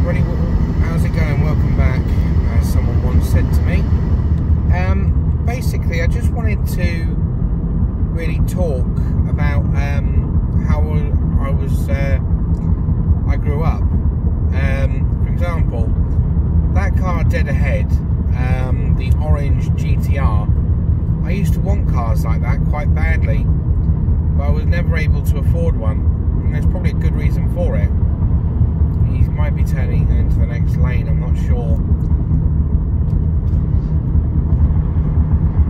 everybody, how's it going? Welcome back, as someone once said to me. Basically, I just wanted to really talk about how I grew up. For example, that car dead ahead, the orange GTR, I used to want cars like that quite badly, but I was never able to afford one, and there's probably a good reason for it. He might be turning into the next lane, I'm not sure.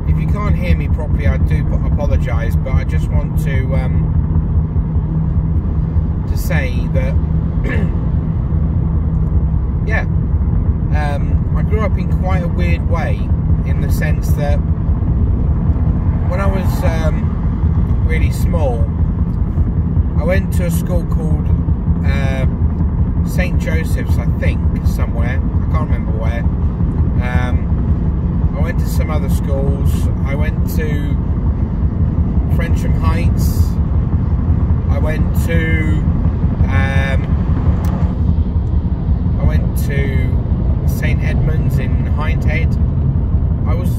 If you can't hear me properly, I do apologise, but I just want to say that yeah, I grew up in quite a weird way, in the sense that when I was really small, I went to a school called St. Joseph's, I think, somewhere. I can't remember where. I went to some other schools. I went to Frensham Heights. I went to St. Edmunds in Hindhead. I was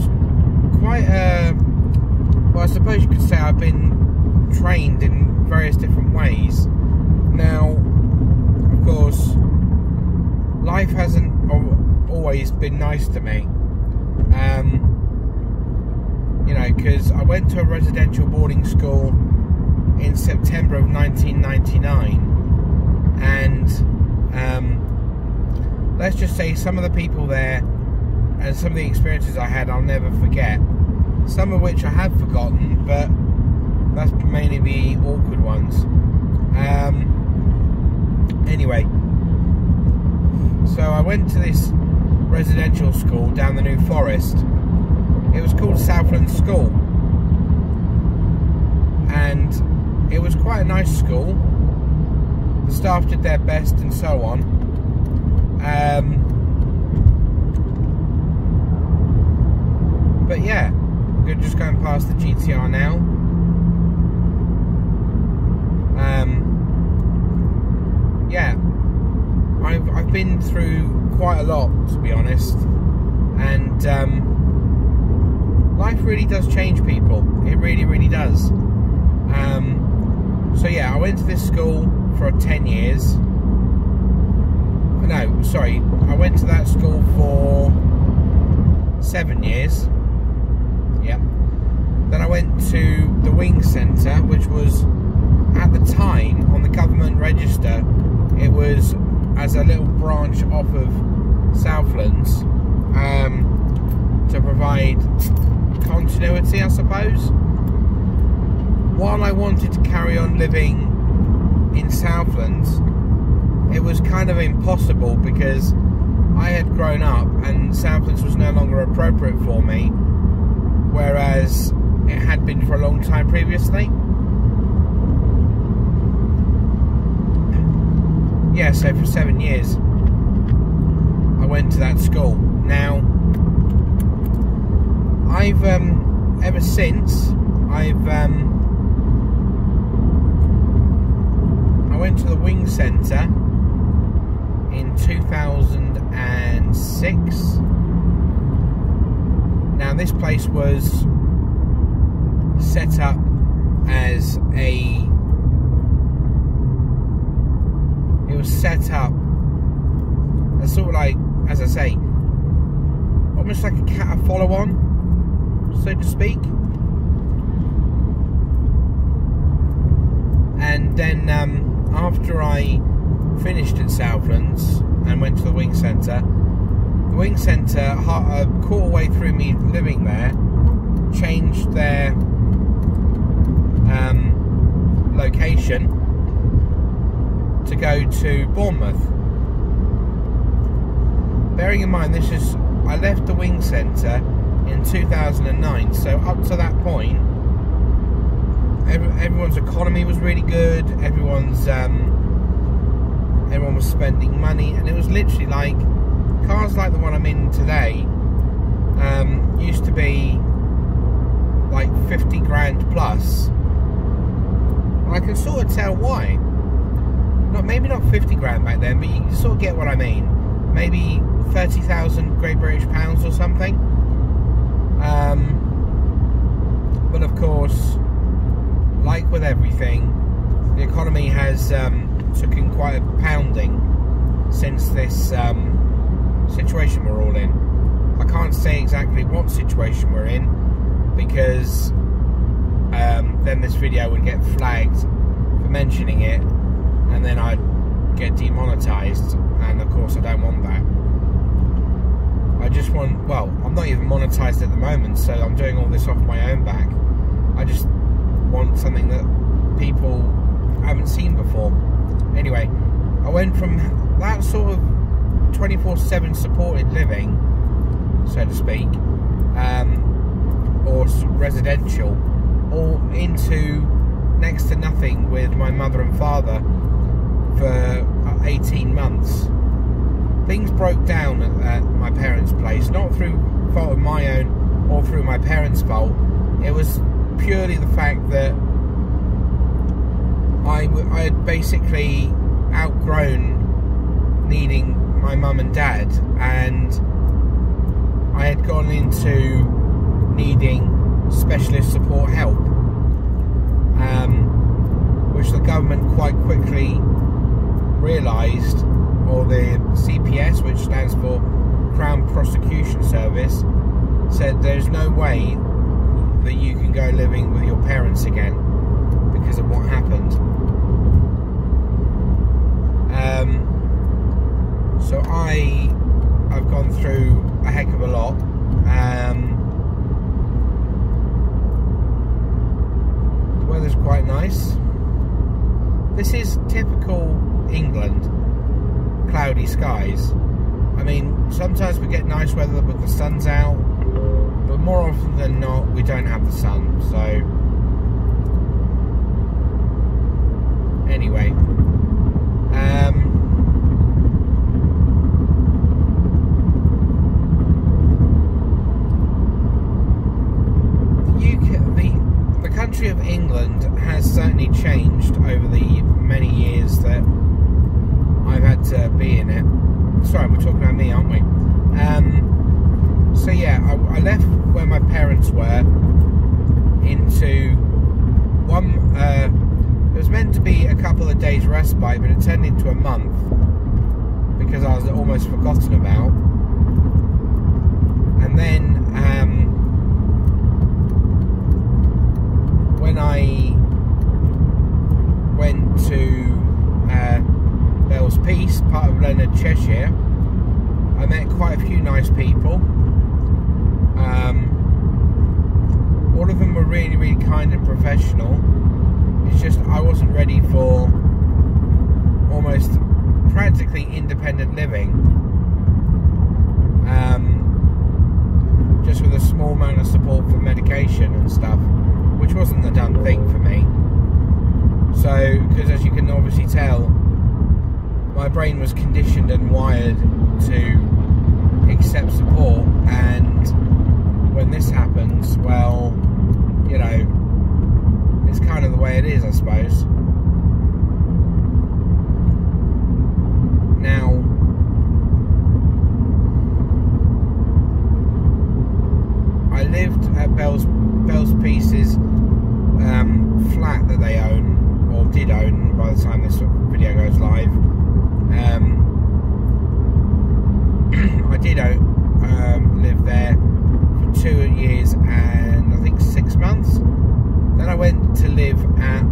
quite well, I suppose you could say I've been trained in various different ways. Now, of course, life hasn't always been nice to me. You know, because I went to a residential boarding school in September of 1999, and let's just say some of the people there and some of the experiences I had I'll never forget. Some of which I have forgotten, but that's mainly the awkward ones. Anyway, so I went to this residential school down the New Forest. It was called Southland School, and it was quite a nice school. The staff did their best and so on. But yeah, we're just going past the GTR now. Yeah, I've been through quite a lot, to be honest, and life really does change people. It really, really does. So yeah, I went to this school for 10 years. No, sorry, I went to that school for 7 years. Yeah. Then I went to the Wing Centre, which was, at the time, on the government register, it was as a little branch off of Southlands, to provide continuity, I suppose. While I wanted to carry on living in Southlands, it was kind of impossible, because I had grown up and Southlands was no longer appropriate for me, whereas it had been for a long time previously. Yeah, so for 7 years I went to that school. Now, I've ever since I went to the Wing Centre in 2006. Now, this place was set up as sort of like, as I say, almost like a cat follow-on, so to speak. And then after I finished at Southlands and went to the Wing Centre, quarter way through me living there, changed their location to go to Bournemouth. Bearing in mind, I left the Wing Centre in 2009, so up to that point, everyone's economy was really good. Everyone was spending money, and it was literally like cars like the one I'm in today used to be like 50 grand plus. And I can sort of tell why. maybe not 50 grand back then, but you sort of get what I mean. Maybe 30,000 Great British pounds or something. But of course, like with everything, the economy has taken quite a pounding since this situation we're all in. I can't say exactly what situation we're in, because then this video would get flagged for mentioning it, and then I'd get demonetized, and of course I don't want that. I just want, well, I'm not even monetized at the moment, so I'm doing all this off my own back. I just want something that people haven't seen before. Anyway, I went from that sort of 24/7 supported living, so to speak, or residential, all into next to nothing with my mother and father for 18 months. Things broke down at my parents' place, not through fault of my own or through my parents' fault. It was purely the fact that I had basically outgrown needing my mum and dad, and I had gone into needing specialist support help, which the government quite quickly realised, or the CPS, which stands for Crown Prosecution Service, said there's no way that you can go living with your parents again because of what happened. So I've gone through a heck of a lot. The weather's quite nice. This is typical England, cloudy skies. I mean, sometimes we get nice weather with the sun's out, but more often than not we don't have the sun. So anyway, the country of England has certainly changed over the many years that I've had to be in it. Sorry, we're talking about me, aren't we? So yeah, I left where my parents were into one. It was meant to be a couple of days respite, but it turned into a month because I was almost forgotten about. And then when I went to Bell's Peace, part of Leonard Cheshire, I met quite a few nice people. All of them were really, really kind and professional. It's just I wasn't ready for almost practically independent living, just with a small amount of support for medication and stuff, which wasn't the done thing for me. So, because as you can obviously tell, my brain was conditioned and wired to accept support, and when this happens, well, you know, it's kind of the way it is, I suppose. Now, I lived at Bell's Peace's flat that they own, or did own by the time this video goes live. I did live there for 2 years and I think 6 months. Then I went to live at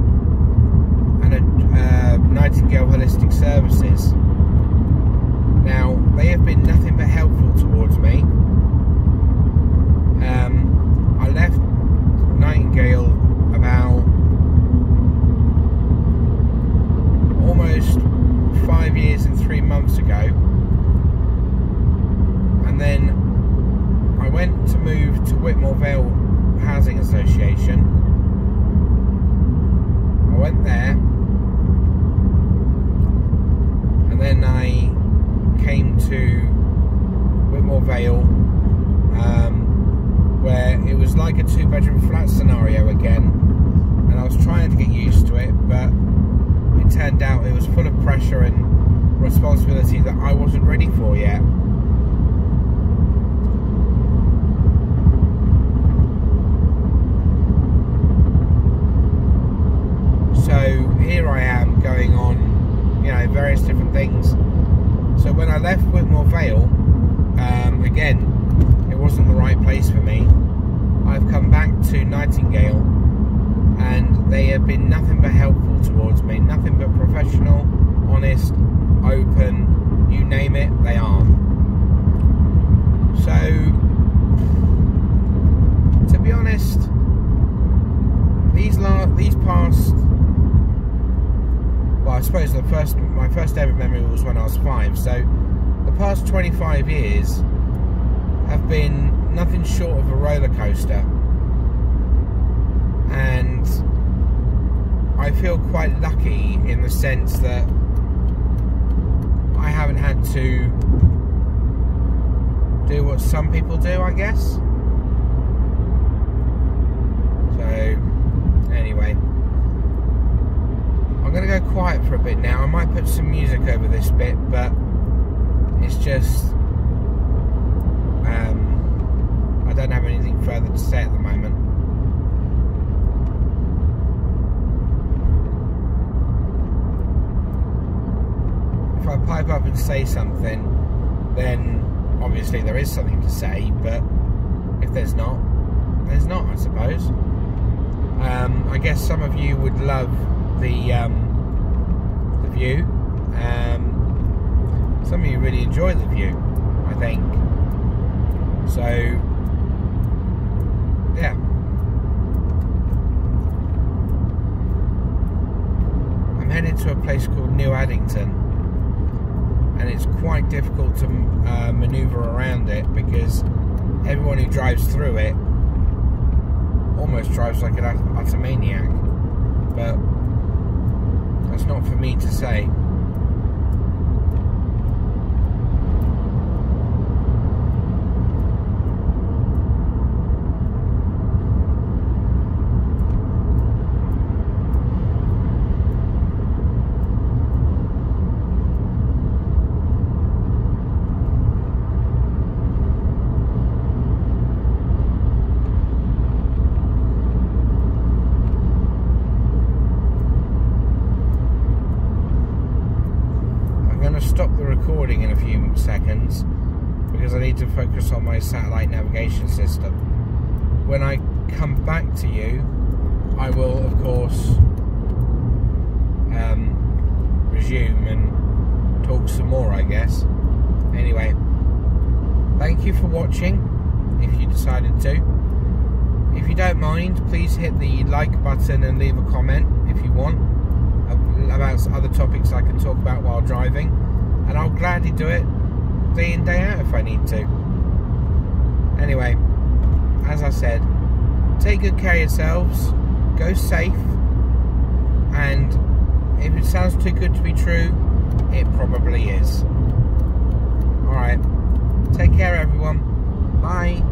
Nightingale Holistic Services. Now, they have been nothing but helpful towards me. I left Nightingale about almost 5 years and 3 months ago, and then I went to move to Whitmore Vale Housing Association. I went there, and then I came to Whitmore Vale, where it was like a 2-bedroom flat scenario again, and I was trying to get used to it, but it turned out it was full of pressure and responsibility that I wasn't ready for yet. So here I am going on, you know, various different things. So when I left Whitmore Vale, again, it wasn't the right place for me. I've come back to Nightingale, and they have been nothing but helpful towards me, nothing but professional, honest, open, you name it, they are. So, to be honest, these past, well, I suppose my first ever memory was when I was 5, so the past 25 years have been nothing short of a roller coaster, and I feel quite lucky in the sense that I haven't had to do what some people do, I guess. So anyway, I'm going to go quiet for a bit now. I might put some music over this bit, but it's just I don't have anything further to say at the moment. If I pipe up and say something, then obviously there is something to say, but if there's not, there's not, I suppose. I guess some of you would love the view. Some of you really enjoy the view, I think. So, yeah. I'm headed to a place called New Addington, and it's quite difficult to manoeuvre around it because everyone who drives through it almost drives like an utter maniac, but that's not for me to say. Stop the recording in a few seconds because I need to focus on my satellite navigation system. When I come back to you, I will of course resume and talk some more, I guess. Anyway, thank you for watching if you decided to. If you don't mind, please hit the like button and leave a comment if you want about other topics I can talk about while driving, and I'll gladly do it day in, day out if I need to. Anyway, as I said, take good care of yourselves, go safe, and if it sounds too good to be true, it probably is. Alright, take care everyone, bye.